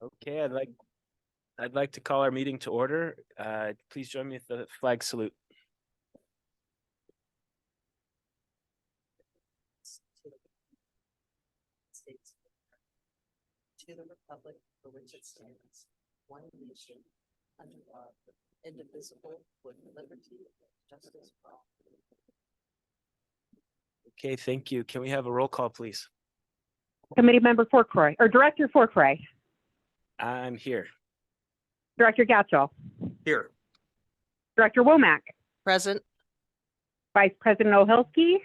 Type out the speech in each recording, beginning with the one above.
Okay, I'd like to call our meeting to order. Please join me with the flag salute. To the republic for which it stands, one nation, under God, indivisible, with liberty and justice for all. Okay, thank you. Can we have a roll call, please? Committee Member Forcroy, or Director Forcroy, I'm here. Director Gatchell, Here. Director Womack, Present. Vice President Ohilsky,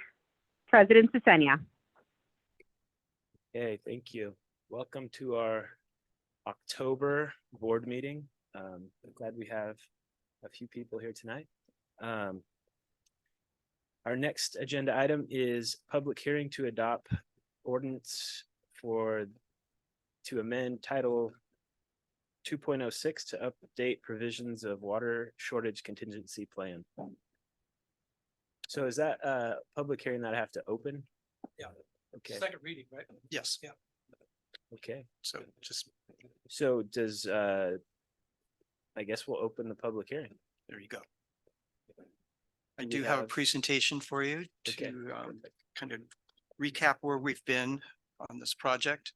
President Sesenia. Okay, thank you. Welcome to our October board meeting. I'm glad we have a few people here tonight. Our next agenda item is public hearing to adopt ordinance to amend Title 2.06 to update provisions of water shortage contingency plan. So is that a public hearing that I have to open? Yeah. Okay. Second reading, right? Yes. Yeah. Okay. So does I guess we'll open the public hearing. there you go. I Do we do have a have- presentation for you Okay. to kind of recap where we've been on this project.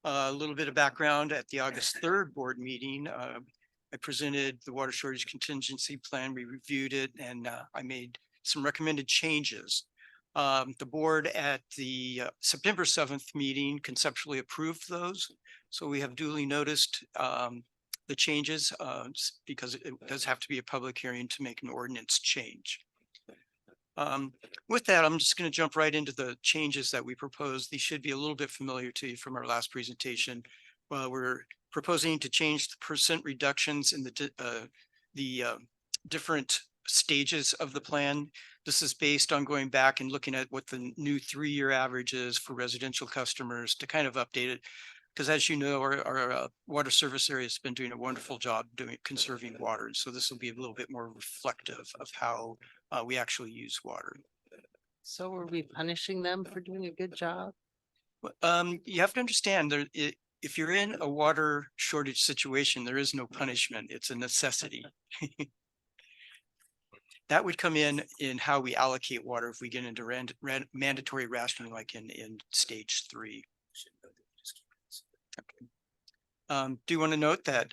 A little bit of background at the August 3rd board meeting. I presented the water shortage contingency plan. We reviewed it and I made some recommended changes. The board at the September 7th meeting conceptually approved those. So we have duly noticed the changes because it does have to be a public hearing to make an ordinance change. With that, I'm just going to jump right into the changes that we proposed. These should be a little bit familiar to you from our last presentation. We're proposing to change the percent reductions in the different stages of the plan. This is based on going back and looking at what the new 3-year average is for residential customers to kind of update it. Because as you know, our water service area has been doing a wonderful job conserving water. So this will be a little bit more reflective of how we actually use water. So are we punishing them for doing a good job? You have to understand if you're in a water shortage situation, there is no punishment. It's a necessity. That would come in how we allocate water if we get into mandatory rationing, like in stage 3. Okay. Do you want to note that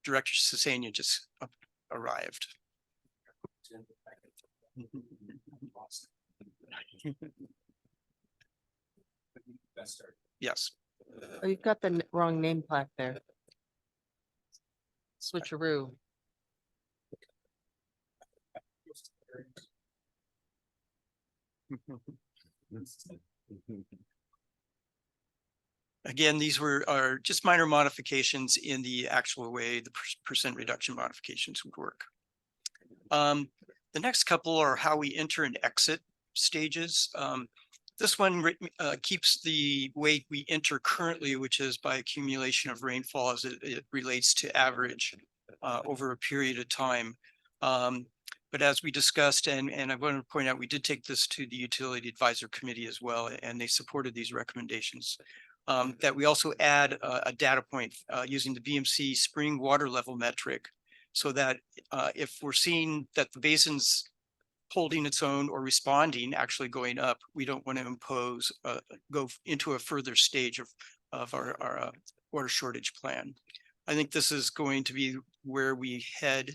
Director Sesenia just arrived? Yes. Oh, you've got the wrong name plaque there. Switcheroo. Again, these are just minor modifications in the actual way the percent reduction modifications would work. The next couple are how we enter and exit stages. This one keeps the way we enter currently, which is by accumulation of rainfall as it relates to average over a period of time. But as we discussed, and I want to point out, we did take this to the Utility Advisor Committee as well, and they supported these recommendations. That we also add a data point using the BMC spring water level metric, so that if we're seeing that the basin's holding its own or responding, actually going up, we don't want to go into a further stage of our water shortage plan. I think this is going to be where we head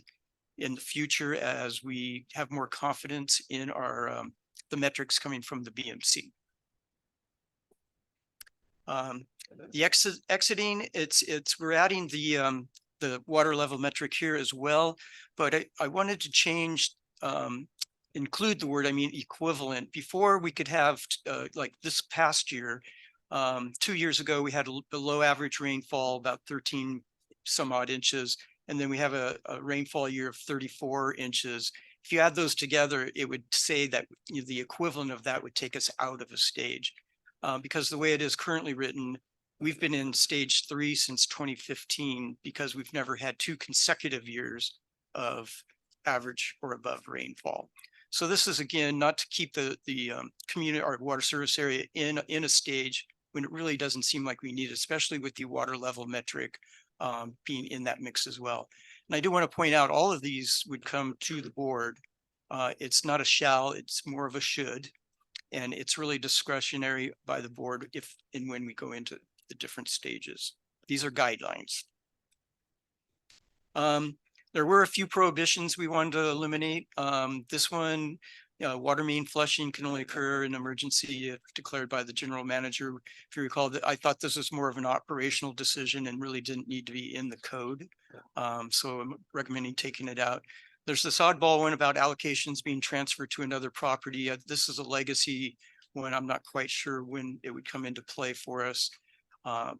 in the future as we have more confidence in our the metrics coming from the BMC. The exiting, we're adding the water level metric here as well, but I wanted to change, include the word, equivalent. Before we could have, like this past year, 2 years ago, we had a below average rainfall, about 13 some odd inches. And then we have a rainfall year of 34 inches. If you add those together, it would say that the equivalent of that would take us out of a stage. Because the way it is currently written, we've been in stage 3 since 2015 because we've never had 2 consecutive years of average or above rainfall. So this is, again, not to keep the community or water service area in a stage, when it really doesn't seem like we need it, especially with the water level metric being in that mix as well. And I do want to point out, all of these would come to the board. It's not a shall, it's more of a should. And it's really discretionary by the board if and when we go into the different stages. These are guidelines. There were a few prohibitions we wanted to eliminate. This one, water main flushing can only occur in emergency if declared by the general manager. If you recall, that I thought this was more of an operational decision and really didn't need to be in the code. So I'm recommending taking it out. There's this oddball one about allocations being transferred to another property. This is a legacy one. I'm not quite sure when it would come into play for us.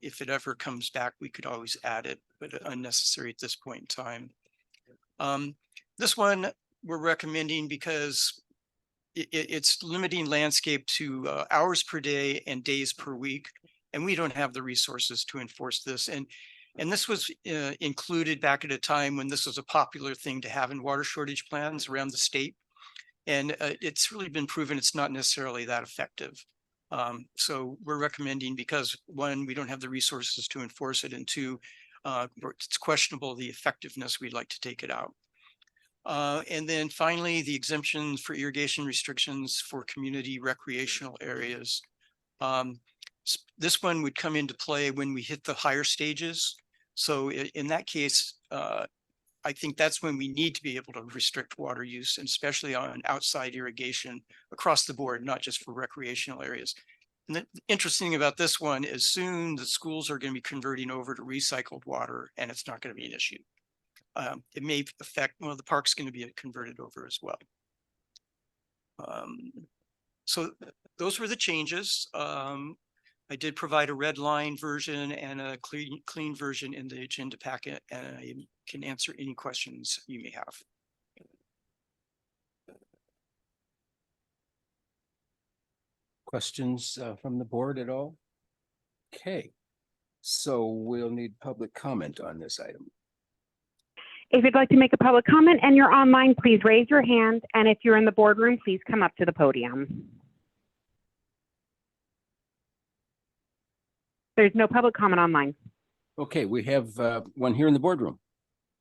If it ever comes back, we could always add it, but unnecessary at this point in time. This one we're recommending because it's limiting landscape to hours per day and days per week. And we don't have the resources to enforce this. And this was included back at a time when this was a popular thing to have in water shortage plans around the state. And it's really been proven it's not necessarily that effective. So we're recommending, because one, we don't have the resources to enforce it, and two, it's questionable the effectiveness, we'd like to take it out. And then finally, the exemptions for irrigation restrictions for community recreational areas. This one would come into play when we hit the higher stages. So in that case, I think that's when we need to be able to restrict water use, and especially on outside irrigation across the board, not just for recreational areas. And the interesting thing about this one is soon the schools are going to be converting over to recycled water, and it's not going to be an issue. It may affect, well, the park's going to be converted over as well. So those were the changes. I did provide a red line version and a clean version in the agenda packet, and I can answer any questions you may have. Questions from the board at all? Okay, so we'll need public comment on this item. If you'd like to make a public comment and you're online, please raise your hand. And if you're in the boardroom, please come up to the podium. There's no public comment online. Okay, we have one here in the boardroom.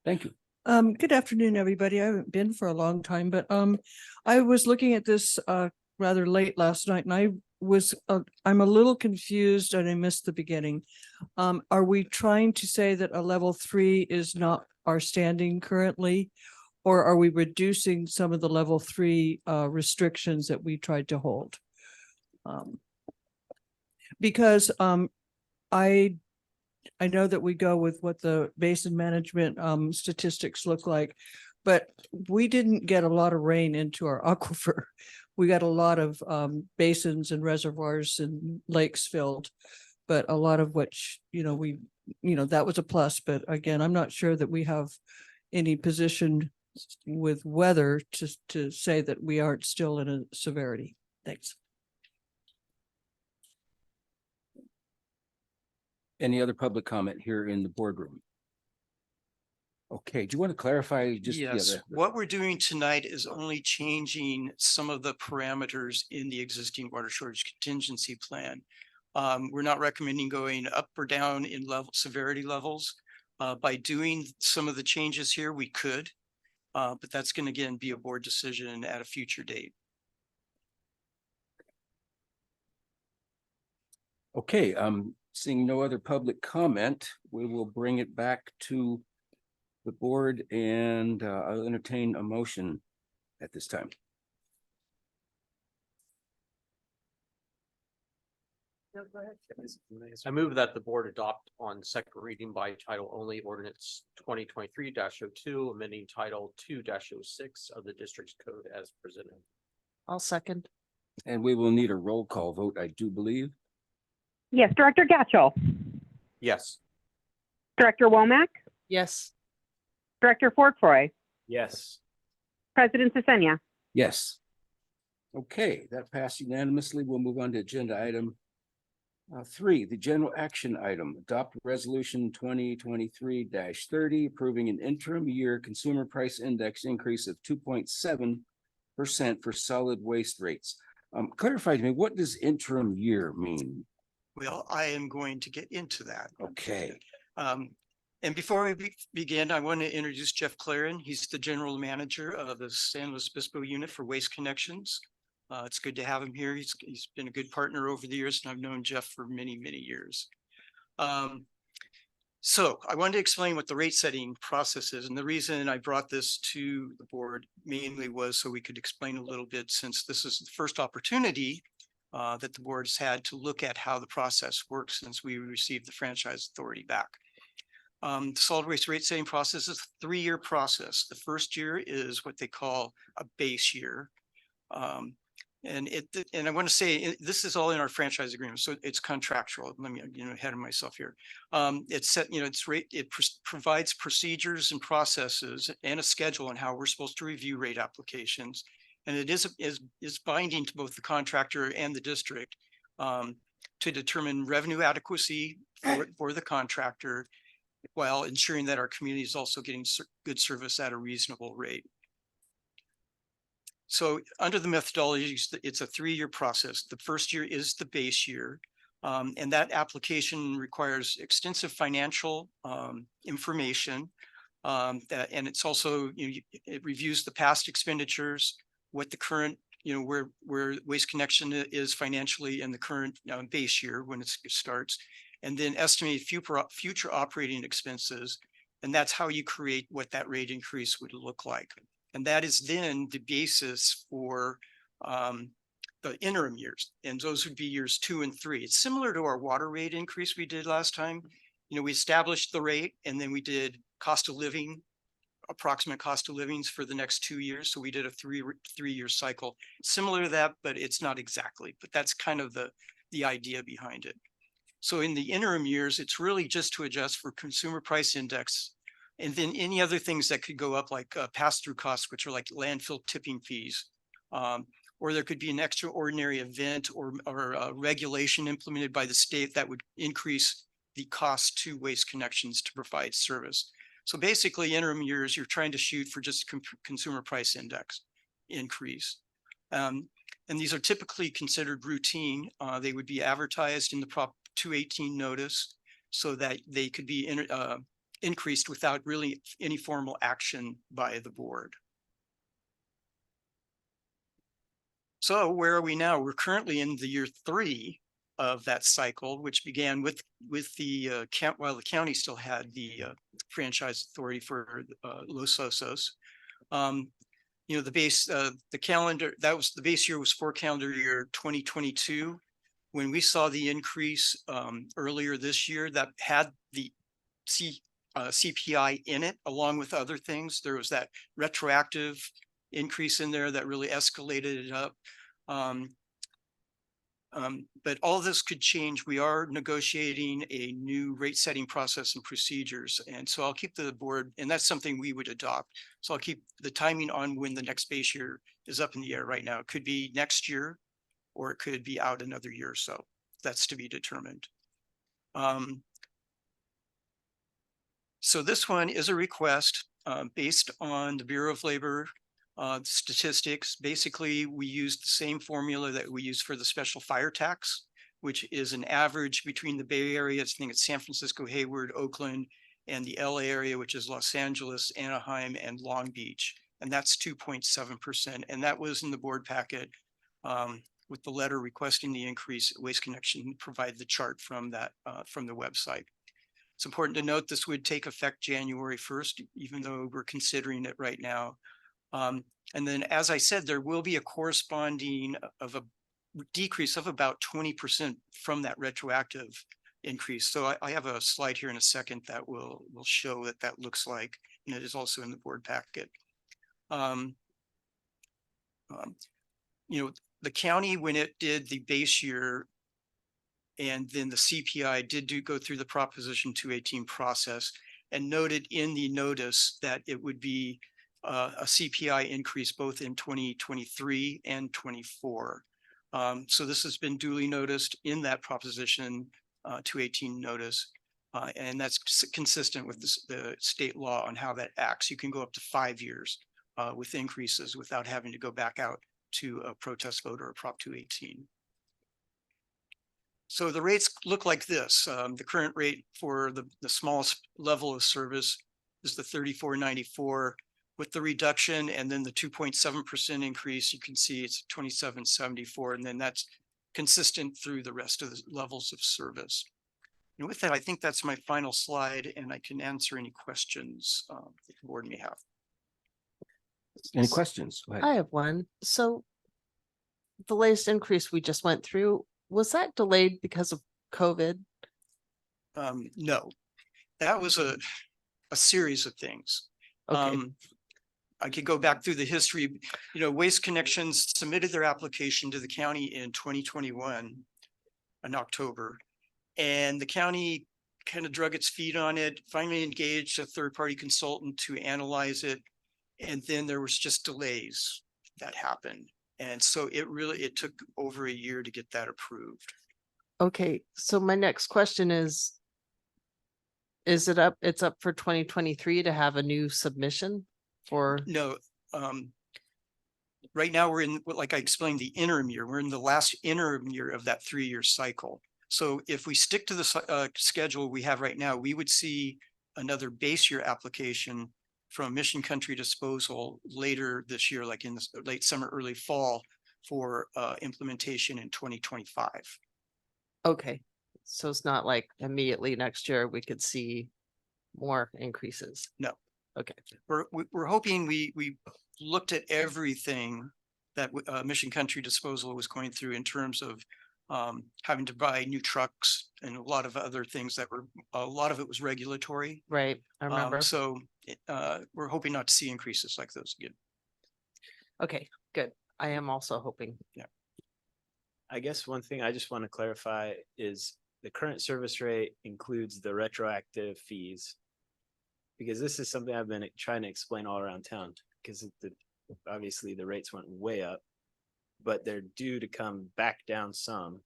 Thank you. Good afternoon, everybody. I haven't been for a long time, but I was looking at this rather late last night, and I'm a little confused, and I missed the beginning. Are we trying to say that a level 3 is not our standing currently, or are we reducing some of the level 3 restrictions that we tried to hold? Because I know that we go with what the basin management statistics look like, but we didn't get a lot of rain into our aquifer. We got a lot of basins and reservoirs and lakes filled, but a lot of which, that was a plus. But again, I'm not sure that we have any position with weather to say that we aren't still in a severity. Thanks. Any other public comment here in the boardroom? Okay, do you want to clarify just? Yes, what we're doing tonight is only changing some of the parameters in the existing water shortage contingency plan. We're not recommending going up or down in severity levels. By doing some of the changes here, we could, but that's going to again be a board decision at a future date. Okay, seeing no other public comment, we will bring it back to the board, and I'll entertain a motion at this time. I move that the board adopt on second reading by title only ordinance 2023-02, amending title 2-06 of the district's code as presented. I'll second. And we will need a roll call vote, I do believe. Yes, Director Gatchel, Yes. Director Womack, Yes. Director Forkroy, Yes. President Sisenia. Yes. Okay, that passed unanimously. We'll move on to agenda item 3, the general action item, adopt resolution 2023-30, approving an interim year consumer price index increase of 2.7% for solid waste rates. Clarify to me, what does interim year mean? Well, I am going to get into that. Okay, And before we begin, I want to introduce Jeff Claren. He's the general manager of the San Luis Obispo unit for Waste Connections. It's good to have him here. He's been a good partner over the years, and I've known Jeff for many, many years. So I wanted to explain what the rate setting process is. And the reason I brought this to the board mainly was so we could explain a little bit, since this is the first opportunity that the board's had to look at how the process works since we received the franchise authority back. The solid waste rate setting process is a 3-year process. The first year is what they call a base year. And I want to say this is all in our franchise agreement, so it's contractual. Let me, ahead of myself here. It's set, it provides procedures and processes and a schedule on how we're supposed to review rate applications. And it is binding to both the contractor and the district to determine revenue adequacy for the contractor, while ensuring that our community is also getting good service at a reasonable rate. So under the methodology, it's a 3-year process. The first year is the base year. And that application requires extensive financial information. And it's also, it reviews the past expenditures, what the current, where Waste Connection is financially in the current base year when it starts, and then estimate future operating expenses. And that's how you create what that rate increase would look like. And that is then the basis for the interim years. And those would be years 2 and 3. It's similar to our water rate increase we did last time. We established the rate, and then we did cost of living, approximate cost of livings for the next 2 years. So we did a three-year cycle similar to that, but it's not exactly, but that's kind of the idea behind it. So in the interim years, it's really just to adjust for consumer price index, and then any other things that could go up, like pass-through costs, which are like landfill tipping fees. Or there could be an extraordinary event or regulation implemented by the state that would increase the cost to Waste Connections to provide service. So basically, interim years, you're trying to shoot for just consumer price index increase. And these are typically considered routine. They would be advertised in the Prop 218 notice so that they could be increased without really any formal action by the board. So where are we now? We're currently in the year 3 of that cycle, which began with the while the county still had the franchise authority for Los Osos. The base, the calendar, that was the base year was for calendar year 2022. When we saw the increase earlier this year that had the CPI in it, along with other things, there was that retroactive increase in there that really escalated it up. But all this could change. We are negotiating a new rate setting process and procedures. And so I'll keep the board, and that's something we would adopt. So I'll keep the timing on when the next base year is up in the air right now. It could be next year, or it could be out another year or so. That's to be determined. So this one is a request based on the Bureau of Labor statistics. Basically, we use the same formula that we use for the special fire tax, which is an average between the Bay Area, I think it's San Francisco, Hayward, Oakland, and the LA area, which is Los Angeles, Anaheim, and Long Beach. And that's 2.7%. And that was in the board packet with the letter requesting the increase. Waste Connection provide the chart from that from the website. It's important to note this would take effect January 1st, even though we're considering it right now. And then, as I said, there will be a corresponding of a decrease of about 20% from that retroactive increase. So I have a slide here in a second that will show what that looks like, and it is also in the board packet. The county, when it did the base year and then the CPI, did go through the Proposition 218 process and noted in the notice that it would be a CPI increase both in 2023 and 24. So this has been duly noticed in that Proposition 218 notice, and that's consistent with the state law on how that acts. You can go up to 5 years with increases without having to go back out to a protest vote or a Prop 218. So the rates look like this. The current rate for the smallest level of service is the 34.94. With the reduction and then the 2.7% increase, you can see it's 27.74, and then that's consistent through the rest of the levels of service. And with that, I think that's my final slide, and I can answer any questions that the board may have. Any questions? Go ahead. I have one. So the latest increase we just went through, was that delayed because of COVID? No, that was a series of things. Okay, I could go back through the history. Waste Connections submitted their application to the county in 2021 in October. And the county kind of drug its feet on it, finally engaged a third-party consultant to analyze it. And then there was just delays that happened. And so it took over a year to get that approved. okay. So my next question is it's up for 2023 to have a new submission for, No, right now we're in, like I explained, the interim year. We're in the last interim year of that 3-year cycle. So if we stick to the schedule we have right now, we would see another base year application from Mission Country Disposal later this year, like in the late summer, early fall, for implementation in 2025. okay. So it's not like immediately next year we could see more increases. No. Okay. We're hoping we looked at everything that Mission Country Disposal was going through in terms of having to buy new trucks and a lot of other things a lot of it was regulatory. Right, I remember. So we're hoping not to see increases like those again. Okay, good. I am also hoping. I guess one thing I just want to clarify is the current service rate includes the retroactive fees. Because this is something I've been trying to explain all around town, because obviously the rates went way up, but they're due to come back down some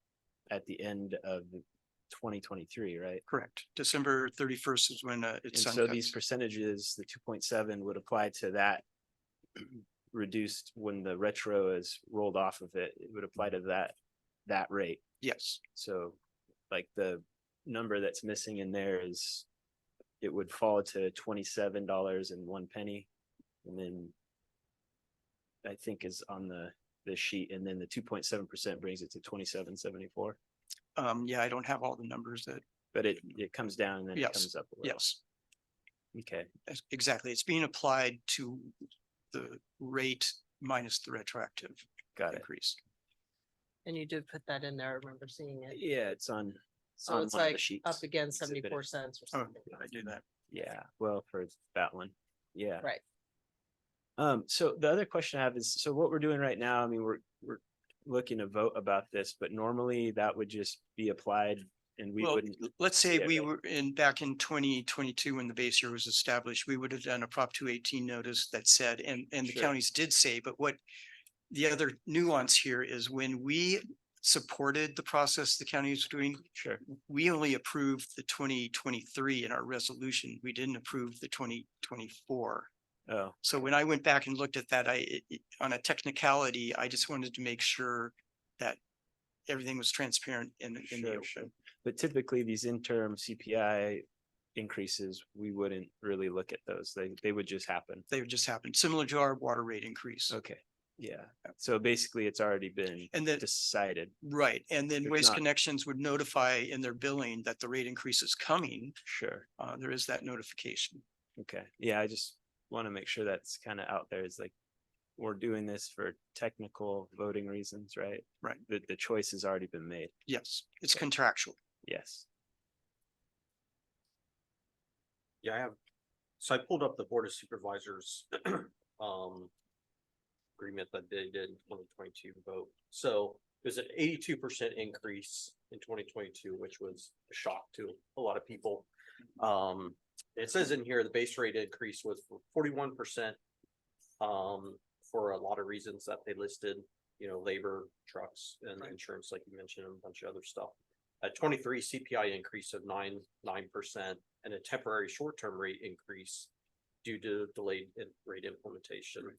at the end of 2023, right? Correct. December 31st is when it's. And so these percentages, the 2.7 would apply to that reduced when the retro is rolled off of it. It would apply to that rate. Yes. So like the number that's missing in there is, it would fall to $27.01. And then I think is on the sheet, and then the 2.7% brings it to 27.74. Yeah, I don't have all the numbers But it comes down and then it comes up a little. Yes. Okay. Exactly. It's being applied to the rate minus the retroactive Got it. increase. And you did put that in there. I remember seeing it. Yeah, it's on. So on it's one of the like sheets. up again Exhibit it. 74 cents or Oh, something. I do that. Yeah, well, for that one. Yeah. Right. So the other question I have is, so what we're doing right now, I mean, we're looking to vote about this, but normally that would just be applied and we Well, wouldn't. let's say Yeah, we right. were back in 2022, when the base year was established, we would have done a Prop 218 notice that said, and the Sure. counties did say, but what the other nuance here is, when we supported the process the county was doing, Sure. we only approved the 2023 in our resolution. We didn't approve the 2024. Oh, So when I went back and looked at that, on a technicality, I just wanted to make sure that everything was transparent in the sure, open. sure. But typically these interim CPI increases, we wouldn't really look at those. They would just happen. They would just happen, similar to our water rate increase. Okay. Yeah. So basically it's already been And then, decided. right, and then There's Waste not- Connections would notify in their billing that the rate increase is coming. Sure. There is that notification. Okay. Yeah, I just want to make sure that's kind of out there. It's like, we're doing this for technical voting reasons, right? Right. The choice has already been made. Yes, it's contractual. Yes. Yeah, so I pulled up the Board of Supervisors agreement that they did in 2022 vote. So there's an 82% increase in 2022, which was a shock to a lot of people. It says in here, the base rate increase was for 41%, for a lot of reasons that they listed, labor, trucks, and Right. insurance, like you mentioned, and a bunch of other stuff. At 23 CPI increase of 9%, and a temporary short-term rate increase due to delayed rate implementation.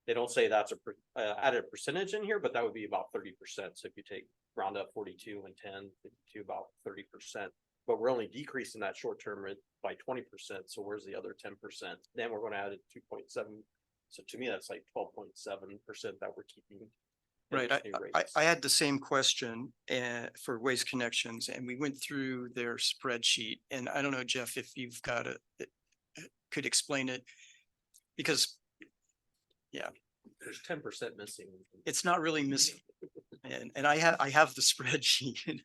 They don't say that's added percentage in here, but that would be about 30%. So if you take round up 42 and 10 to about 30%. But we're only decreasing that short term rate by 20%. So where's the other 10%? Then we're going to add it 2.7. So to me, that's like 12.7% that we're keeping. in Right, these new I rates. had the same question for Waste Connections, and we went through their spreadsheet, and I don't know, Jeff, if you've got could explain it. Because There's 10% missing. it's not really missing. And I have the spreadsheet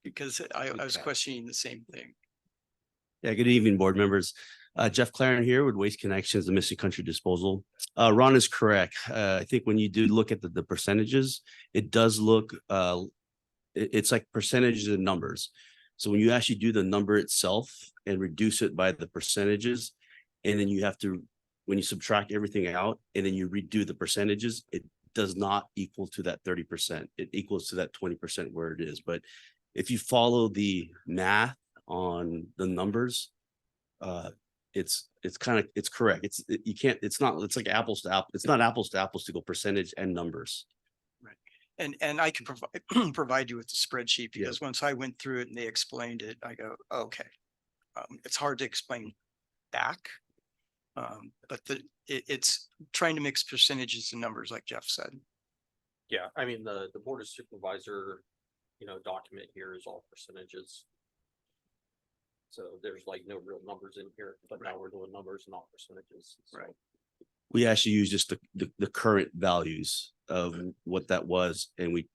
because I was Okay. questioning the same thing. Yeah, good evening, board members. Jeff Claren here with Waste Connections, the Missing Country Disposal. Ron is correct. I think when you do look at the percentages, it does look, it's like percentages and numbers. So when you actually do the number itself and reduce it by the percentages, and then you have to, when you subtract everything out and then you redo the percentages, it does not equal to that 30%. It equals to that 20% where it is. But if you follow the math on the numbers, it's kind of, it's correct. It's like apples to apples. It's not apples to apples to go percentage and numbers. And I can provide you with the spreadsheet Yeah. because once I went through it and they explained it, I go, okay. It's hard to explain back. But it's trying to mix percentages and numbers, like Jeff said. Yeah, I mean, the board of supervisor, document here is all percentages. So there's like no real numbers in here, but now we're doing numbers, not percentages. So. Right. We actually use just the current values of what that was. And we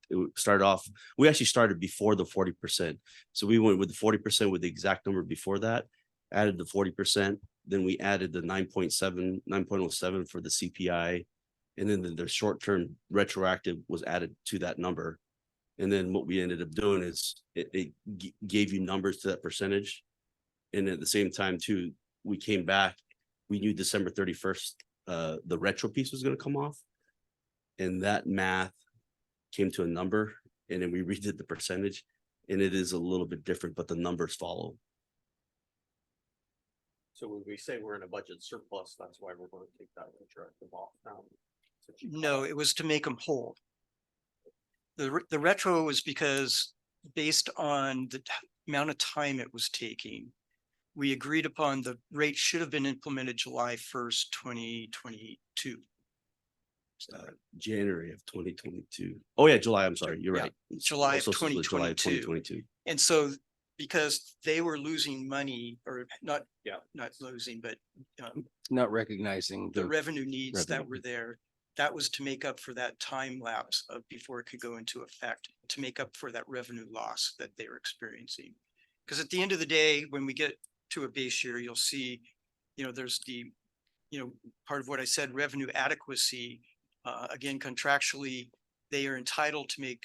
actually started before the 40%. So we went with the 40% with the exact number before that, added the 40%. Then we added the 9.07 for the CPI. And then the short-term retroactive was added to that number. And then what we ended up doing is it gave you numbers to that percentage. And at the same time too, we came back, we knew December 31st, the retro piece was going to come off. And that math came to a number, and then we redid the percentage, and it is a little bit different, but the numbers follow. So when we say we're in a budget surplus, that's why we're going to take that retroactive off now. No, it was to make them whole. The retro was because based on the amount of time it was taking, we agreed upon the rate should have been implemented July 1st, 2022. January of 2022. Oh yeah, July. I'm sorry. You're Yeah, right. July of Also, July of 2022. 2022. And so because they were losing money or not losing, but Not recognizing the revenue needs that revenue. were there, that was to make up for that time lapse of before it could go into effect, to make up for that revenue loss that they were experiencing. Because at the end of the day, when we get to a base year, you'll see, there's the, part of what I said, revenue adequacy. Again, contractually, they are entitled to make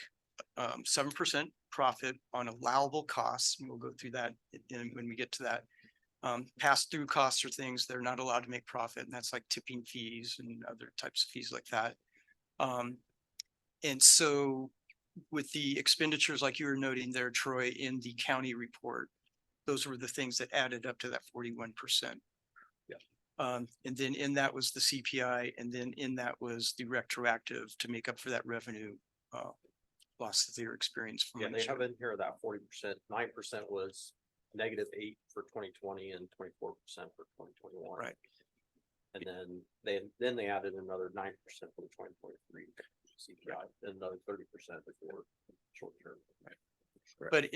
7% profit on allowable costs. And we'll go through that when we get to that. Pass-through costs are things they're not allowed to make profit, and that's like tipping fees and other types of fees like that. And so with the expenditures, like you were noting there, Troy, in the county report, those were the things that added up to that 41%. Yeah. And then in that was the CPI, and then in that was the retroactive to make up for that revenue loss that they were experiencing. Yeah, they have in here that 40%, 9% was -8 for 2020 and 24% for 2021. Right. And then they added another 9% for the 2023 CPI, and another 30% before short term. Right. But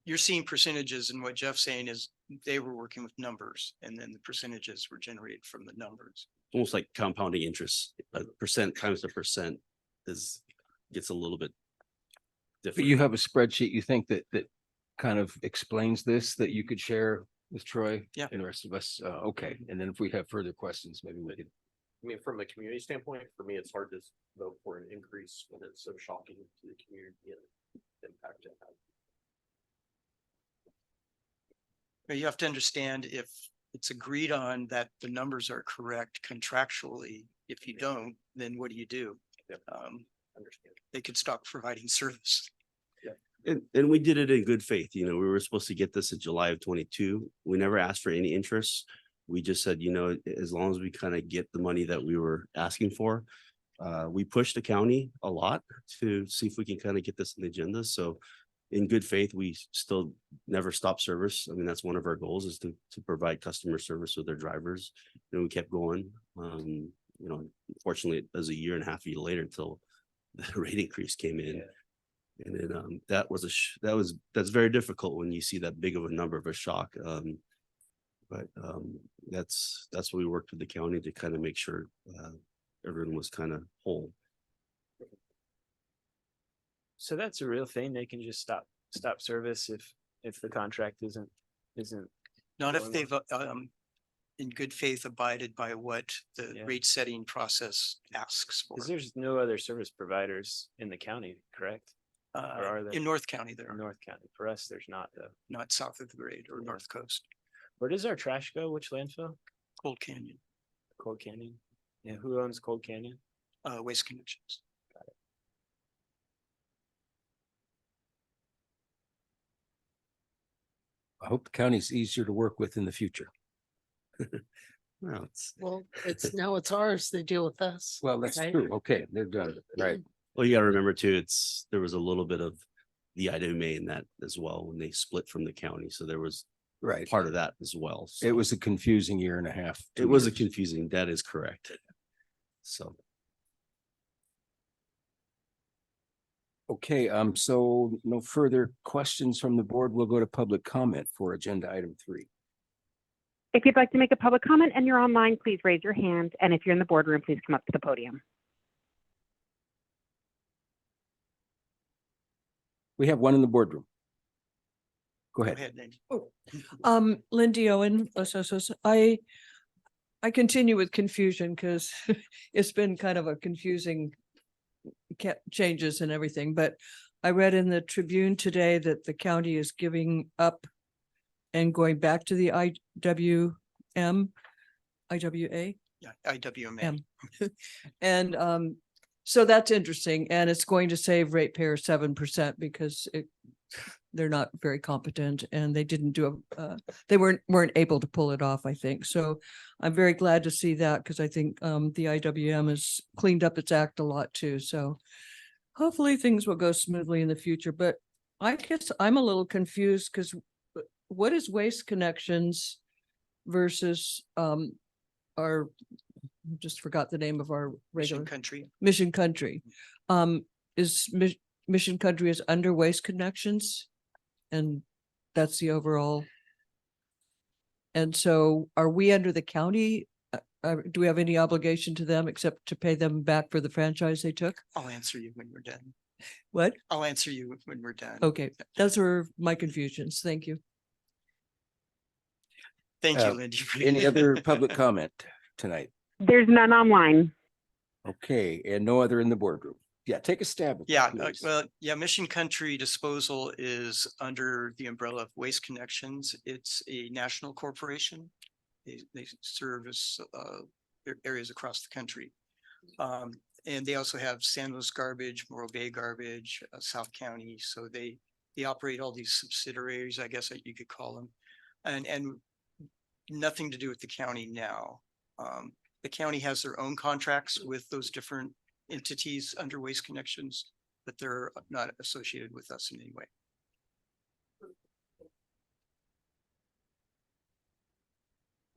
you're seeing percentages, and what Jeff's saying is they were working with numbers, and then the percentages were generated from the numbers. Almost like compounding interest. Percent times the percent gets a little bit But different. you have a spreadsheet, you think that kind of explains this, that you could share with Troy? Yeah. And the rest of us, okay. And then if we have further questions, maybe we could. I mean, from a community standpoint, for me, it's hard to vote for an increase when it's so shocking to the community and the impact it has. But you have to understand, if it's agreed on that the numbers are correct contractually, if you don't, then what do you do? Yep. Understand. They could stop providing service. And we did it in good faith. We were supposed to get this in July of 22. We never asked for any interest. We just said, as long as we kind of get the money that we were asking for, We pushed the county a lot to see if we can kind of get this on the agenda. So in good faith, we still never stop service. I mean, that's one of our goals is to provide customer service with their drivers. And we kept going. Unfortunately, it was a year and a half later until the rate increase came in. And then that's very difficult when you see that big of a number of a shock. But that's what we worked with the county to kind of make sure everyone was kind of whole. So that's a real thing. They can just stop service if the contract isn't. Not if Going they've in good faith abided by what the Yeah. rate setting process asks for. Because there's no other service providers in the county, correct? or are there? In North County, there In are North County. For us, there's not though. not south of the grade or Yeah. North Coast, Where does our trash go? Which landfill? Cold Canyon, Cold Canyon. Yeah, who owns Cold Canyon? Waste Connections. I hope the county's easier to work with in the future. Well, it's, Well, now it's ours. They deal with us. Well, that's Right. true. Okay, they're done. Right. well, you gotta remember too, there was a little bit of the IWMA in that as well when they split from the county. So there was Right. part of that as well. It So was a confusing year and a half. it was a 2 years. confusing, that is correct. So. Okay, so no further questions from the board. We'll go to public comment for agenda item 3. If you'd like to make a public comment and you're online, please raise your hand. And if you're in the boardroom, please come up to the podium. We have one in the boardroom. Go Go ahead. ahead, Nancy. Lindy Owen, Osos. I continue with confusion because it's been kind of a confusing changes and everything, but I read in the Tribune today that the county is giving up and going back to the IWA. Yeah, IWMA. And so that's interesting, and it's going to save ratepayers 7% because they're not very competent and they didn't do they weren't able to pull it off, I think. So I'm very glad to see that because I think the IWM has cleaned up its act a lot too. So hopefully things will go smoothly in the future. But I guess I'm a little confused because what is Waste Connections versus our, just forgot the name of our regular Mission Country. Mission Country. Mission Country is under Waste Connections, and that's the overall. And so are we under the county? Do we have any obligation to them except to pay them back for the franchise they took? I'll answer you when we're done. What? I'll answer you when we're done. Okay, those were my confusions. Thank you. Thank you, Lindy. Any other public comment tonight? There's none online. Okay, and no other in the boardroom. Yeah, take a stab. at Yeah, that, please. well, yeah, Mission Country Disposal is under the umbrella of Waste Connections. It's a national corporation. They service areas across the country. And they also have San Luis Garbage, Morro Bay Garbage, South County. So they operate all these subsidiaries, I guess you could call them. And nothing to do with the county now. The county has their own contracts with those different entities under Waste Connections, but they're not associated with us in any way.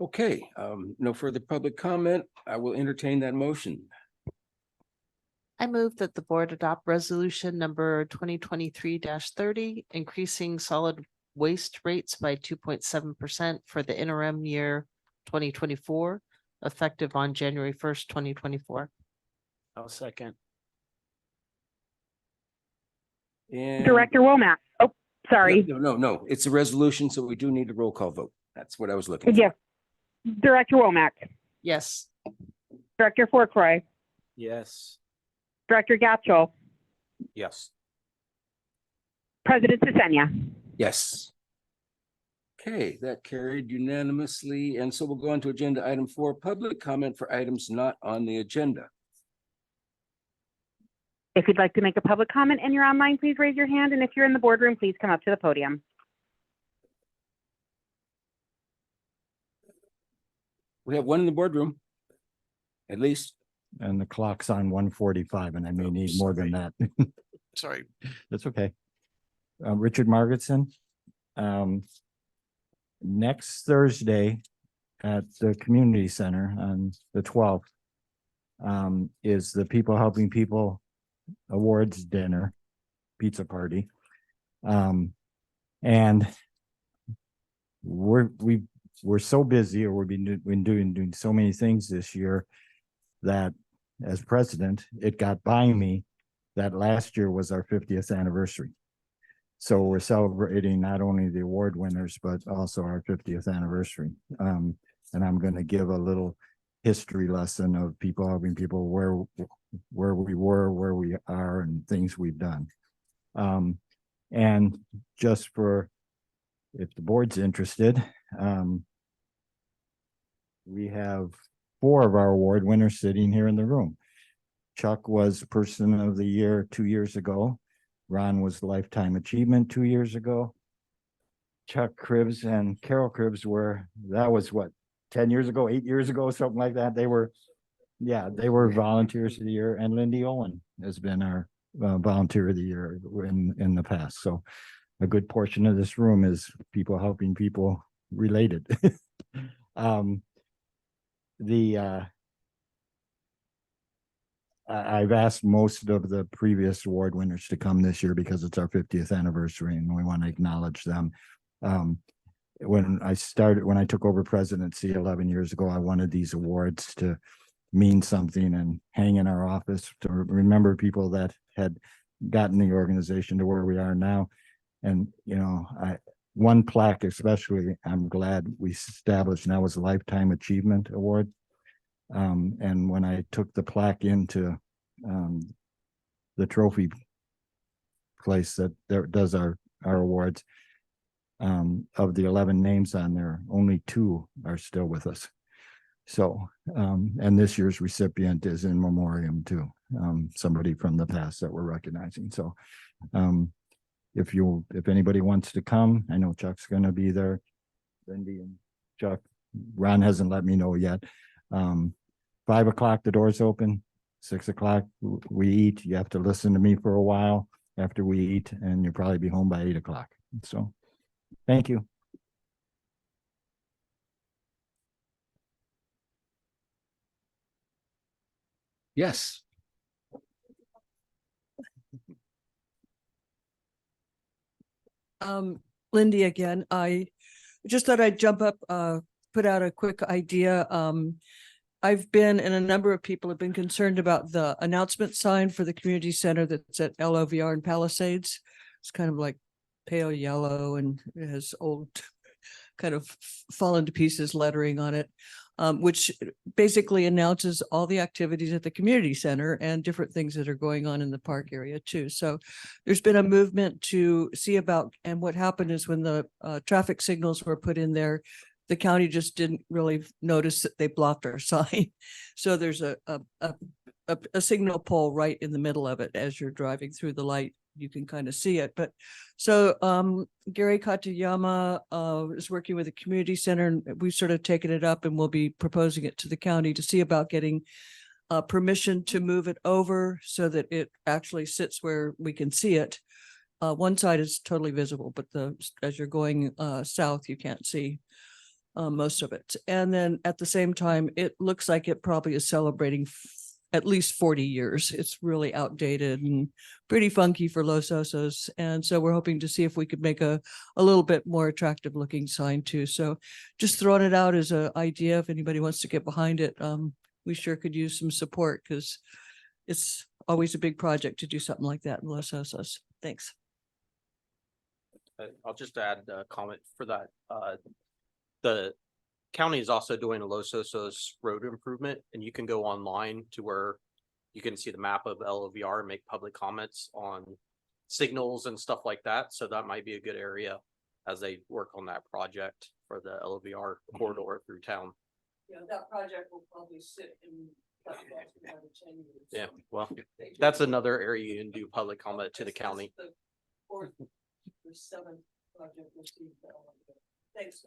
Okay, no further public comment. I will entertain that motion. I move that the board adopt resolution number 2023-30, increasing solid waste rates by 2.7% for the interim year 2024, effective on January 1st, 2024. I'll second. And Director Womack. Oh, sorry. No, it's a resolution, so we do need a roll call vote. That's what I was looking for. Yes. Director Womack, Yes. Director Forkroy, Yes. Director Gatchel, Yes. President Sisenia. Yes. Okay, that carried unanimously, and so we'll go on to agenda item 4, public comment for items not on the agenda. If you'd like to make a public comment and you're online, please raise your hand. And if you're in the boardroom, please come up to the podium. We have one in the boardroom, at least. and the clock's on 1:45, and I may need more than that. Sorry. That's okay. Richard Margetson. Next Thursday at the community center on the 12th is the People Helping People Awards dinner, pizza party. And we're so busy, or we've been doing so many things this year that as president, it got by me that last year was our 50th anniversary. So we're celebrating not only the award winners, but also our 50th anniversary. And I'm going to give a little history lesson of People Helping People, where we were, where we are, and things we've done. And just for, if the board's interested, we have 4 of our award winners sitting here in the room. Chuck was Person of the Year 2 years ago. Ron was Lifetime Achievement 2 years ago. Chuck Cribbs and Carol Cribbs that was what, 10 years ago, 8 years ago, something like that. They were Volunteers of the Year, and Lindy Owen has been our Volunteer of the Year in the past. So a good portion of this room is People Helping People related. I've asked most of the previous award winners to come this year because it's our 50th anniversary and we want to acknowledge them. When I took over presidency 11 years ago, I wanted these awards to mean something and hang in our office to remember people that had gotten the organization to where we are now. And, one plaque especially, I'm glad we established now, was a Lifetime Achievement Award. And when I took the plaque into the trophy place that does our awards, of the 11 names on there, only 2 are still with us. So, and this year's recipient is in memoriam too, somebody from the past that we're recognizing. So, if anybody wants to come, I know Chuck's going to be there. Lindy and Chuck, Ron hasn't let me know yet. 5 o'clock, the doors open. 6 o'clock, we eat. You have to listen to me for a while after we eat, and you'll probably be home by 8 o'clock. So, thank you. Yes. Lindy again. I just thought I'd jump up, put out a quick idea. I've been, and a number of people have been concerned about the announcement sign for the community center that's at LOVR and Palisades. It's kind of like pale yellow and it has old kind of fallen to pieces lettering on it, which basically announces all the activities at the community center and different things that are going on in the park area too. So there's been a movement to see about, and what happened is when the traffic signals were put in there, the county just didn't really notice that they blocked our sign. So there's a signal pole right in the middle of it. As you're driving through the light, you can kind of see it. But so Gary Katayama is working with the community center, and we've sort of taken it up and we'll be proposing it to the county to see about getting permission to move it over so that it actually sits where we can see it. One side is totally visible, but as you're going south, you can't see most of it. And then at the same time, it looks like it probably is celebrating at least 40 years. It's really outdated and pretty funky for Los Osos. And so we're hoping to see if we could make a little bit more attractive looking sign too. So just throwing it out as an idea, if anybody wants to get behind it, we sure could use some support because it's always a big project to do something like that in Los Osos. Thanks. I'll just add a comment for that. The county is also doing a Los Osos road improvement, and you can go online to where you can see the map of LOVR and make public comments on signals and stuff like that. So that might be a good area as they work on that project for the LOVR corridor through town. Yeah, that project will probably sit in another 10 years. Yeah, well, that's another area you can do public comment to the county. The 4th or 7th project we'll see. Thanks.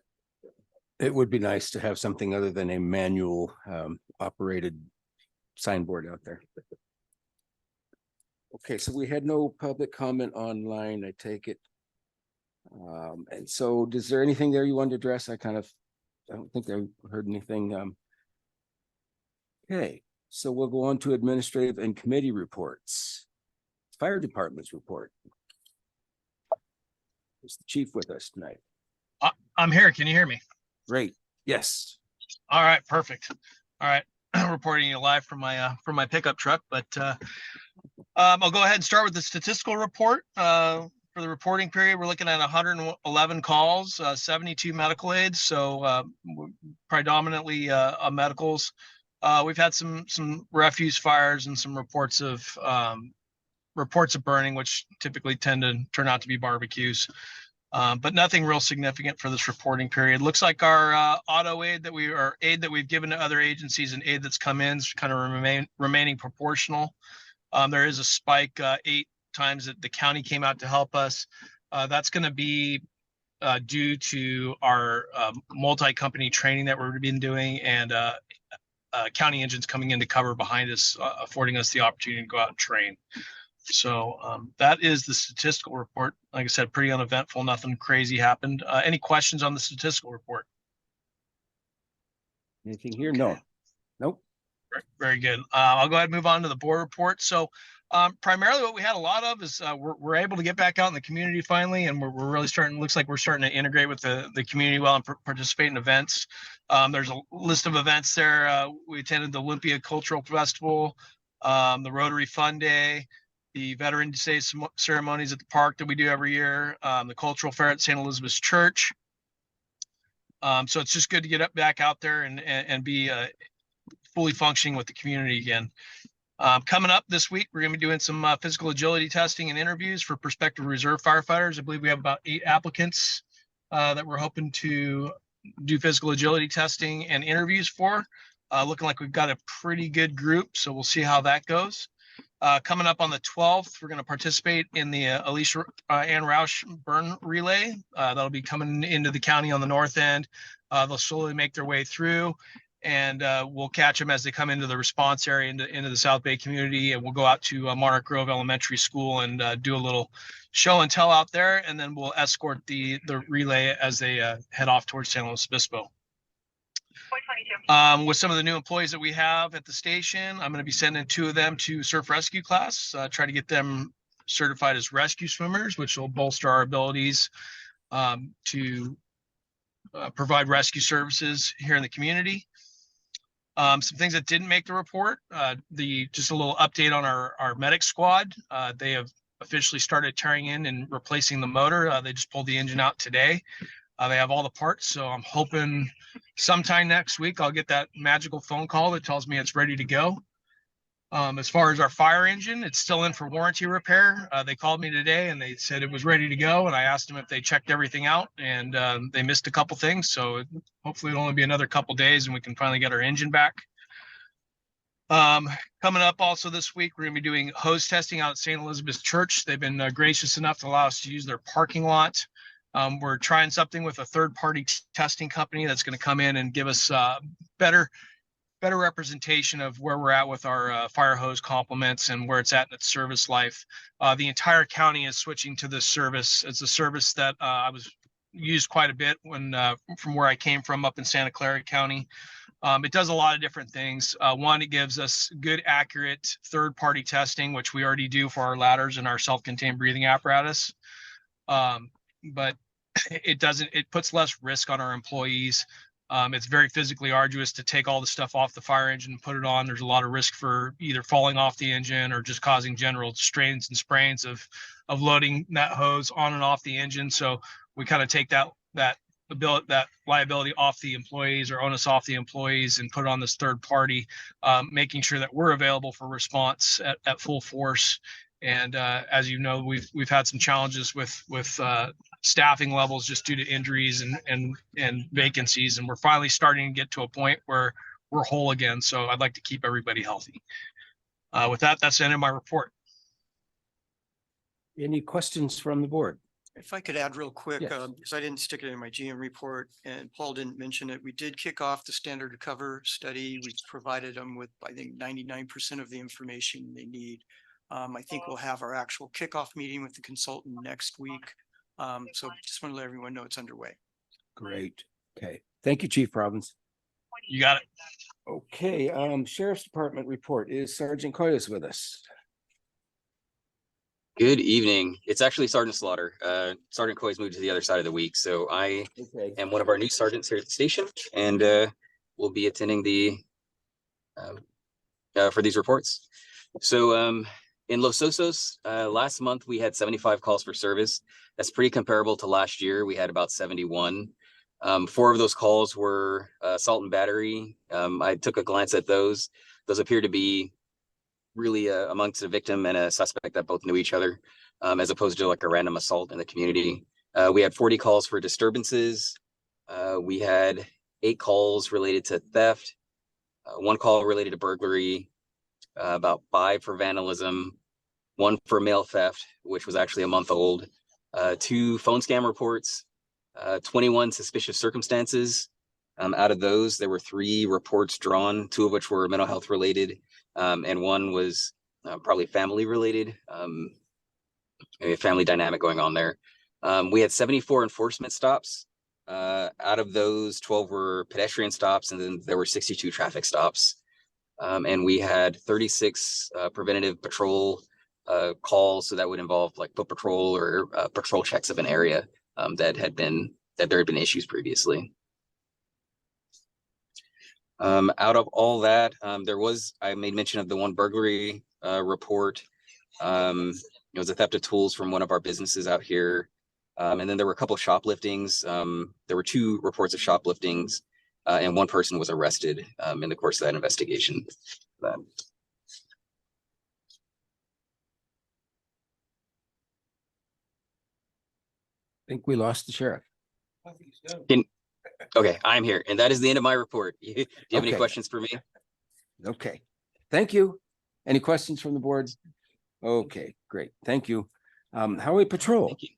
It would be nice to have something other than a manual operated signboard out there. Okay, so we had no public comment online, I take it. And so is there anything there you wanted to address? I don't think I heard anything. Okay, so we'll go on to administrative and committee reports. Fire department's report. Is the chief with us tonight? I'm here. Can you hear me? Great. Yes. All right, perfect. All right, reporting you live from my pickup truck, but I'll go ahead and start with the statistical report. For the reporting period, we're looking at 111 calls, 72 medical aids, so predominantly medicals. We've had some refuse fires and some reports of burning, which typically tend to turn out to be barbecues. But nothing real significant for this reporting period. Looks like our auto aid that we've given to other agencies and aid that's come in is kind of remaining proportional. There is a spike 8 times that the county came out to help us. That's going to be due to our multi-company training that we've been doing, and county engines coming in to cover behind us, affording us the opportunity to go out and train. So that is the statistical report. Like I said, pretty uneventful. Nothing crazy happened. Any questions on the statistical report? Anything here? No. Nope. Very good. I'll go ahead and move on to the board report. So primarily what we had a lot of is we're able to get back out in the community finally, and we're really looks like we're starting to integrate with the community well and participate in events. There's a list of events there. We attended the Olympia Cultural Festival, the Rotary Fun Day, the Veterans Day ceremonies at the park that we do every year, the cultural fair at St. Elizabeth's Church. So it's just good to get back out there and be fully functioning with the community again. Coming up this week, we're going to be doing some physical agility testing and interviews for prospective reserve firefighters. I believe we have about 8 applicants that we're hoping to do physical agility testing and interviews for. Looking like we've got a pretty good group, so we'll see how that goes. Coming up on the 12th, we're going to participate in the Alicia Ann Roush burn relay. That'll be coming into the county on the north end. They'll slowly make their way through, and we'll catch them as they come into the response area into the South Bay community, and we'll go out to Monarch Grove Elementary School and do a little show and tell out there, and then we'll escort the relay as they head off towards San Luis Obispo. With some of the new employees that we have at the station, I'm going to be sending 2 of them to surf rescue class, try to get them certified as rescue swimmers, which will bolster our abilities to provide rescue services here in the community. Some things that didn't make the report, just a little update on our medic squad. They have officially started tearing in and replacing the motor. They just pulled the engine out today. They have all the parts, so I'm hoping sometime next week I'll get that magical phone call that tells me it's ready to go. As far as our fire engine, it's still in for warranty repair. They called me today and they said it was ready to go, and I asked them if they checked everything out, and they missed a couple things, so hopefully it'll only be another couple days and we can finally get our engine back. Coming up also this week, we're going to be doing hose testing out at St. Elizabeth's Church. They've been gracious enough to allow us to use their parking lot. We're trying something with a third-party testing company that's going to come in and give us better representation of where we're at with our fire hose complements and where it's at in its service life. The entire county is switching to this service. It's a service that I was used quite a bit when from where I came from up in Santa Clara County. It does a lot of different things. One, it gives us good, accurate third-party testing, which we already do for our ladders and our self-contained breathing apparatus. But it puts less risk on our employees. It's very physically arduous to take all the stuff off the fire engine and put it on. There's a lot of risk for either falling off the engine or just causing general strains and sprains of loading that hose on and off the engine. So we kind of take that liability off the employees, or onus off the employees, and put it on this third party, making sure that we're available for response at full force. And as you know, we've had some challenges with staffing levels just due to injuries and vacancies, and we're finally starting to get to a point where we're whole again. So I'd like to keep everybody healthy. With that, that's the end of my report. Any questions from the board? If I could add real quick, Yes. because I didn't stick it in my GM report and Paul didn't mention it, we did kick off the standard cover study. We provided them with, I think, 99% of the information they need. I think we'll have our actual kickoff meeting with the consultant next week. So just want to let everyone know it's underway. Great. Okay. Thank you, Chief Robbins. You got it. Okay, Sheriff's Department report. Is Sergeant Coyos with us? Good evening. It's actually Sergeant Slaughter. Sergeant Coy's moved to the other side of the week, so I Okay. am one of our new sergeants here at the station, and will be attending the for these reports. So in Los Osos, last month we had 75 calls for service. That's pretty comparable to last year. We had about 71. 4 of those calls were assault and battery. I took a glance at those. Those appear to be really amongst a victim and a suspect that both knew each other, as opposed to like a random assault in the community. We had 40 calls for disturbances. We had 8 calls related to theft, 1 call related to burglary, about 5 for vandalism, 1 for mail theft, which was actually a month old, 2 phone scam reports, 21 suspicious circumstances. Out of those, there were 3 reports drawn, 2 of which were mental health related, and 1 was probably family related, maybe a family dynamic going on there. We had 74 enforcement stops. Out of those, 12 were pedestrian stops, and then there were 62 traffic stops. And we had 36 preventative patrol calls, so that would involve like foot patrol or patrol checks of an area that there had been issues previously. Out of all that, I made mention of the 1 burglary report. It was a theft of tools from one of our businesses out here. And then there were a couple of shopliftings. There were 2 reports of shopliftings, and 1 person was arrested in the course of that investigation. I think we lost the sheriff. Okay, I'm here, and that is the end of my report. Do you have any Okay. questions for me? Okay, thank you. Any questions from the board? Okay, great. Thank you. Highway Patrol. Thank you.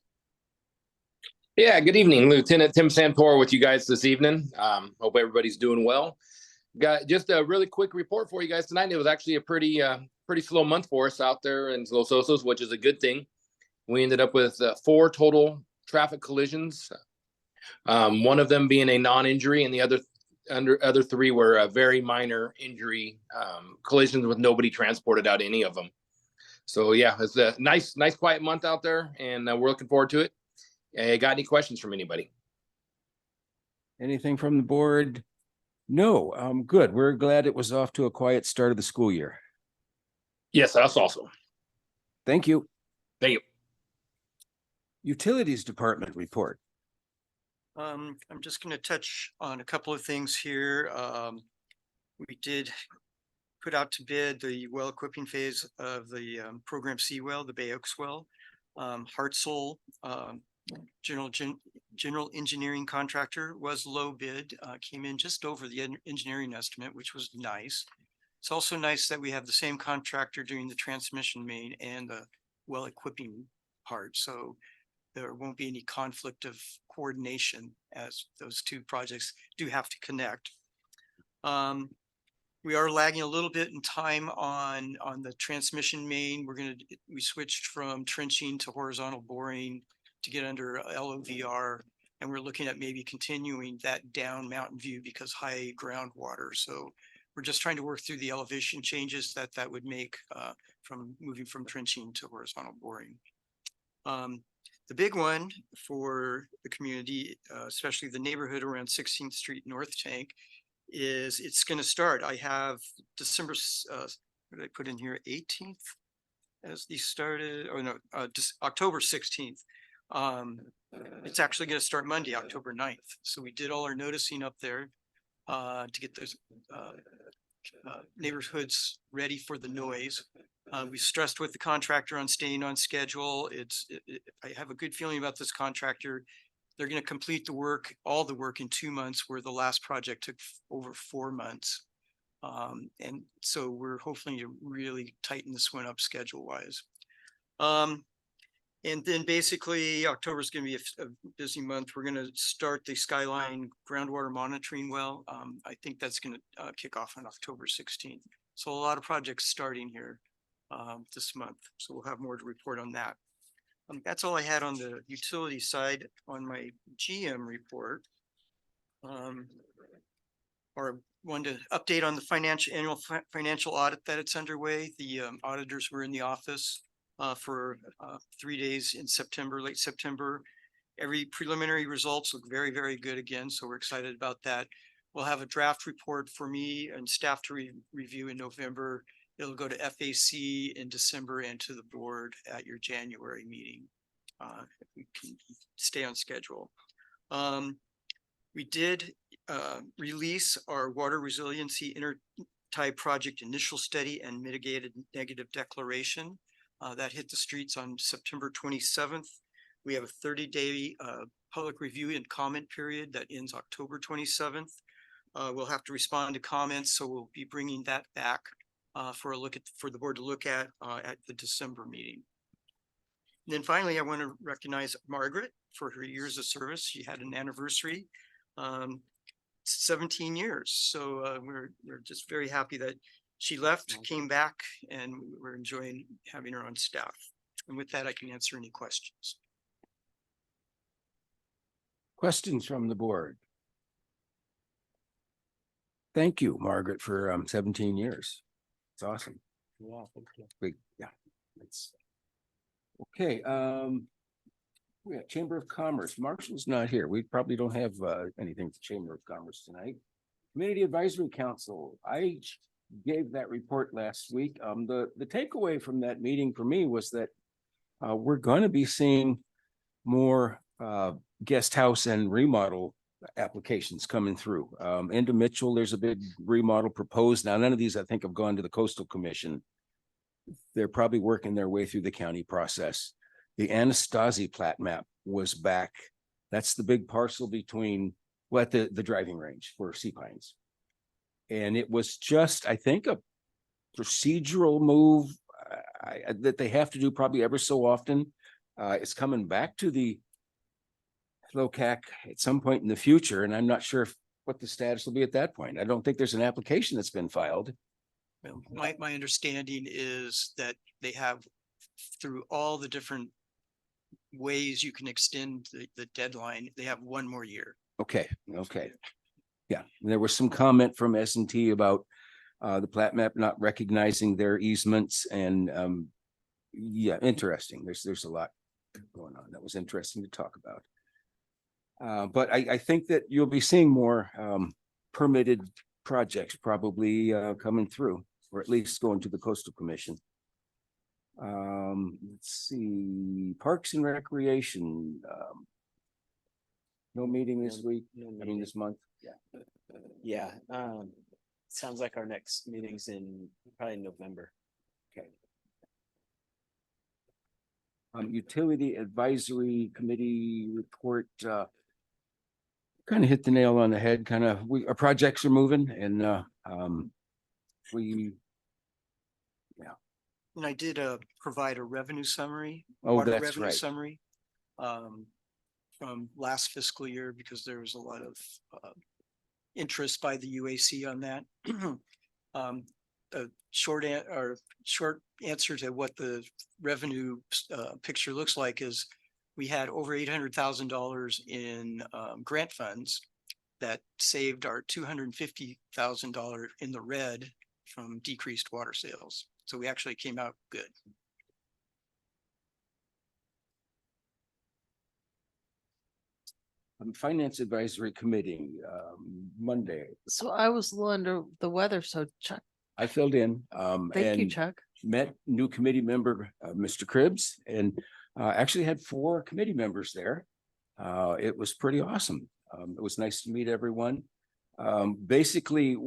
Yeah, good evening. Lieutenant Tim Santor with you guys this evening. Hope everybody's doing well. Got just a really quick report for you guys tonight. It was actually a pretty slow month for us out there in Los Osos, which is a good thing. We ended up with 4 total traffic collisions. One of them being a non-injury, and the other 3 were a very minor injury collisions with nobody transported out any of them. So yeah, it's a nice quiet month out there, and we're looking forward to it. Got any questions from anybody? Anything from the board? No, good. We're glad it was off to a quiet start of the school year. Yes, that's awesome. Thank you. Thank you. Utilities Department report. I'm just going to touch on a couple of things here. We did put out to bid the well equipping phase of the program C well, the Bay Oaks well. Hartzell, general engineering contractor, was low bid, came in just over the engineering estimate, which was nice. It's also nice that we have the same contractor doing the transmission main and the well equipping part. So there won't be any conflict of coordination, as those 2 projects do have to connect. We are lagging a little bit in time on the transmission main. We switched from trenching to horizontal boring to get under LOVR, and we're looking at maybe continuing that down Mountain View because high groundwater. So we're just trying to work through the elevation changes that would make from moving from trenching to horizontal boring. The big one for the community, especially the neighborhood around 16th Street North Tank, is it's going to start. I have December, what did I put in here? 18th as these started, or no, just October 16th. It's actually going to start Monday, October 9th. So we did all our noticing up there to get those neighborhoods ready for the noise. We stressed with the contractor on staying on schedule. I have a good feeling about this contractor. They're going to complete the work, all the work, in 2 months, where the last project took over 4 months. And so we're hopefully to really tighten this one up schedule wise. And then basically October is going to be a busy month. We're going to start the Skyline groundwater monitoring well. I think that's going to kick off on October 16th. So a lot of projects starting here this month. So we'll have more to report on that. That's all I had on the utility side. On my GM report, or wanted to update on the annual financial audit that it's underway. The auditors were in the office for 3 days in September, late September. Every preliminary results look very, very good again. So we're excited about that. We'll have a draft report for me and staff to review in November. It'll go to FAC in December and to the board at your January meeting. If we can stay on schedule. We did release our water resiliency intertie project initial study and mitigated negative declaration. That hit the streets on September 27th. We have a 30-day public review and comment period that ends October 27th. We'll have to respond to comments, so we'll be bringing that back for the board to look at the December meeting. And then finally, I want to recognize Margaret for her years of service. She had an anniversary, 17 years. So we're just very happy that she left, came back, and we're enjoying having her on staff. And with that, I can answer any questions. Questions from the board? Thank you, Margaret, for 17 years. It's awesome. Yeah, thank you. Big, yeah. It's okay. We got Chamber of Commerce. Marshall's not here. We probably don't have anything to Chamber of Commerce tonight. Community Advisory Council. I gave that report last week. The takeaway from that meeting for me was that we're going to be seeing more guest house and remodel applications coming through. Into Mitchell, there's a big remodel proposed. Now, none of these I think have gone to the Coastal Commission. They're probably working their way through the county process. The Anastasi plat map was back. That's the big parcel between the driving range for Sea Pines. And it was just, I think, a procedural move that they have to do probably ever so often. It's coming back to the LOCAC at some point in the future, and I'm not sure what the status will be at that point. I don't think there's an application that's been filed. Well, my understanding is that they have, through all the different ways you can extend the deadline, they have 1 more year. Okay. Yeah, there was some comment from S&T about the plat map not recognizing their easements, and yeah, interesting. There's a lot going on that was interesting to talk about. But I think that you'll be seeing more permitted projects probably coming through, or at least going to the Coastal Commission. Let's see, Parks and Recreation. No meeting this week. I mean, this month. Yeah. Sounds like our next meeting's in probably November. Okay. Utility Advisory Committee report. Kind of hit the nail on the head. Our projects are moving, and And I did provide a revenue summary. Oh, water that's revenue right. Summary from last fiscal year, because there was a lot of interest by the UAC on that. A short answer to what the revenue picture looks like is we had over $800,000 in grant funds that saved our $250,000 in the red from decreased water sales. So we actually came out good. Finance Advisory Committee, Monday. So I was a little under the weather, so Chuck, I filled in. thank you, and Chuck. Met new committee member, Mr. Cribbs, and actually had 4 committee members there. It was pretty awesome. It was nice to meet everyone. Basically,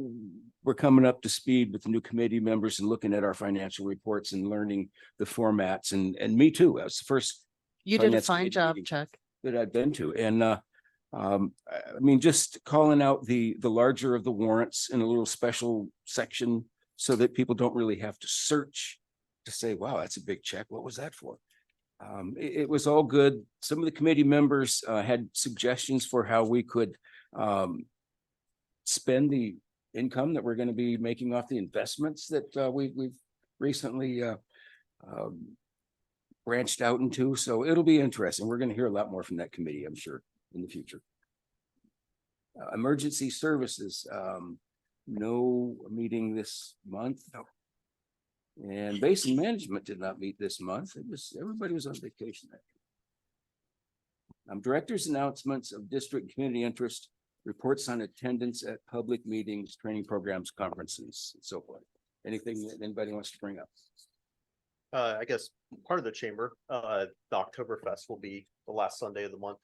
we're coming up to speed with the new committee members and looking at our financial reports and learning the formats, and me too. That was the first You did a finance fine committee job, meeting Chuck. that I've been to. And I mean, just calling out the larger of the warrants in a little special section so that people don't really have to search to say, wow, that's a big check. What was that for? It was all good. Some of the committee members had suggestions for how we could spend the income that we're going to be making off the investments that we've recently branched out into. So it'll be interesting. We're going to hear a lot more from that committee, I'm sure, in the future. Emergency services, no meeting this month. No. And basin management did not meet this month. It was, everybody was on vacation. Director's announcements of district community interest, reports on attendance at public meetings, training programs, conferences, and so forth. Anything that anybody wants to bring up? I guess part of the chamber, the Oktoberfest will be the last Sunday of the month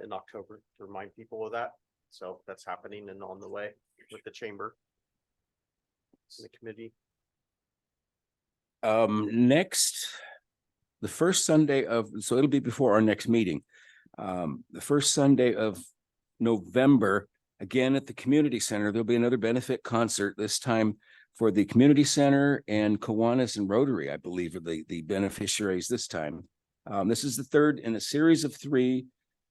in October, to remind people of that. So that's happening and on the way with the chamber. The committee. Next, the first Sunday of, so it'll be before our next meeting. The first Sunday of November, again at the community center, there'll be another benefit concert, this time for the community center, and Kiwanis and Rotary, I believe, are the beneficiaries this time. This is the third in a series of 3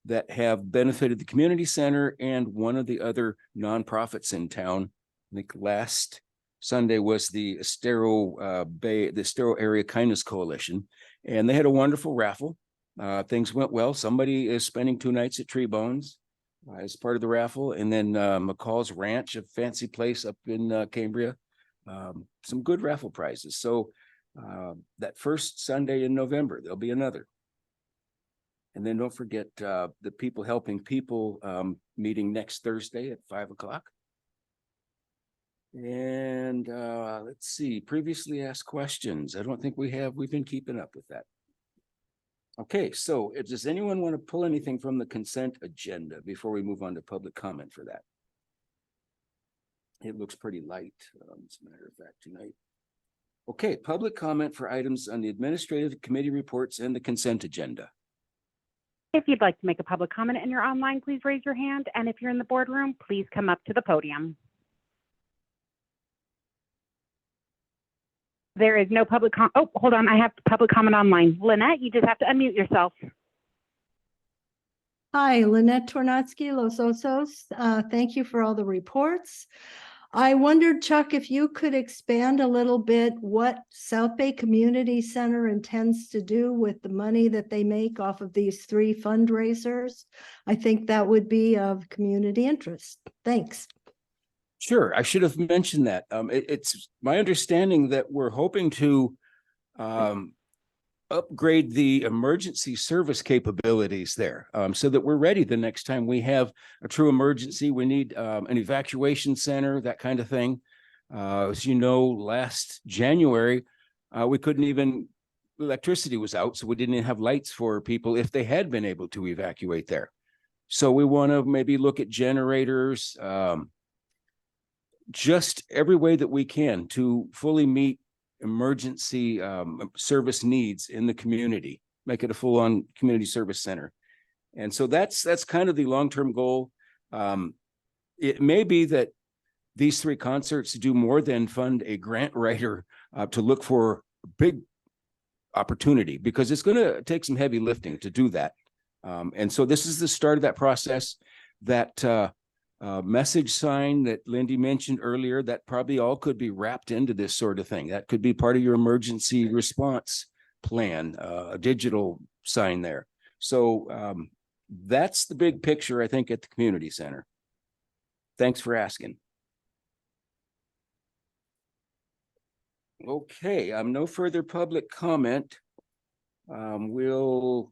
that have benefited the community center and one of the other nonprofits in town. I think last Sunday was the Estero the Estero Area Kindness Coalition, and they had a wonderful raffle. Things went well. Somebody is spending 2 nights at Tree Bones as part of the raffle, and then McCall's Ranch, a fancy place up in Cambria. Some good raffle prizes. So that first Sunday in November, there'll be another. And then don't forget the People Helping People meeting next Thursday at 5 o'clock. And let's see, previously asked questions. I don't think we have. We've been keeping up with that. Okay, so does anyone want to pull anything from the consent agenda before we move on to public comment for that? It looks pretty light, as a matter of fact, tonight. Okay, public comment for items on the administrative committee reports and the consent agenda. If you'd like to make a public comment and you're online, please raise your hand. And if you're in the boardroom, please come up to the podium. There is no public oh, hold on. I have public comment online. Lynette, you just have to unmute yourself. Hi, Lynette Tornatsky, Los Osos. Thank you for all the reports. I wondered, Chuck, if you could expand a little bit what South Bay Community Center intends to do with the money that they make off of these 3 fundraisers. I think that would be of community interest. Thanks. Sure, I should have mentioned that. It's my understanding that we're hoping to upgrade the emergency service capabilities there, so that we're ready the next time we have a true emergency. We need an evacuation center, that kind of thing. As you know, last January, we couldn't even, electricity was out, so we didn't even have lights for people if they had been able to evacuate there. So we want to maybe look at generators, just every way that we can to fully meet emergency service needs in the community, make it a full-on community service center. And so that's kind of the long-term goal. It may be that these 3 concerts do more than fund a grant writer to look for a big opportunity, because it's going to take some heavy lifting to do that. And so this is the start of that process. That message sign that Lindy mentioned earlier, that probably all could be wrapped into this sort of thing. That could be part of your emergency response plan, a digital sign there. So that's the big picture, I think, at the community center. Thanks for asking. Okay, no further public comment. We'll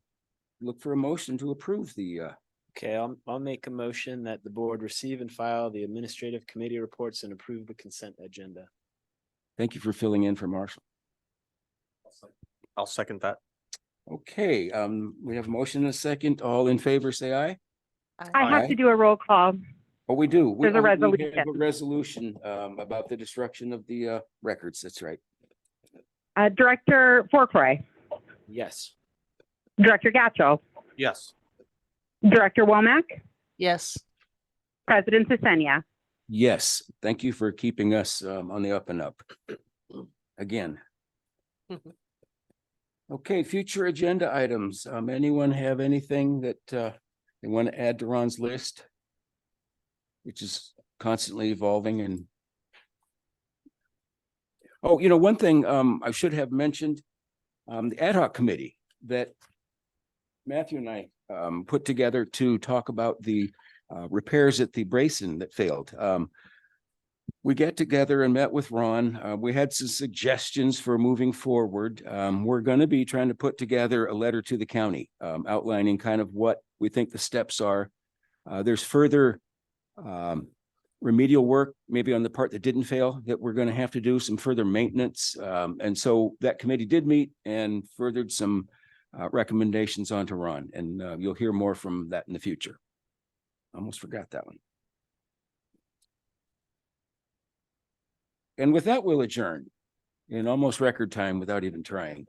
look for a motion to approve the Okay, I'll make a motion that the board receive and file the administrative committee reports and approve the consent agenda. Thank you for filling in for Marshall. I'll second that. Okay, we have a motion and a second. All in favor, say aye. I have to do a roll call. Oh, we do. There's a We resolution. have a resolution about the destruction of the records. That's right. Director Forkroy, Yes. Director Gatchell, Yes. Director Womack, Yes. President Sesenia. Yes, thank you for keeping us on the up and up again. Okay, future agenda items. Anyone have anything that they want to add to Ron's list? Which is constantly evolving and. Oh, one thing I should have mentioned, the ad hoc committee that Matthew and I put together to talk about the repairs at the basin that failed. We get together and met with Ron. We had some suggestions for moving forward. We're going to be trying to put together a letter to the county outlining kind of what we think the steps are. There's further remedial work, maybe on the part that didn't fail, that we're going to have to do some further maintenance. And so that committee did meet and furthered some recommendations onto Ron, and you'll hear more from that in the future. Almost forgot that one. And with that, we'll adjourn in almost record time without even trying.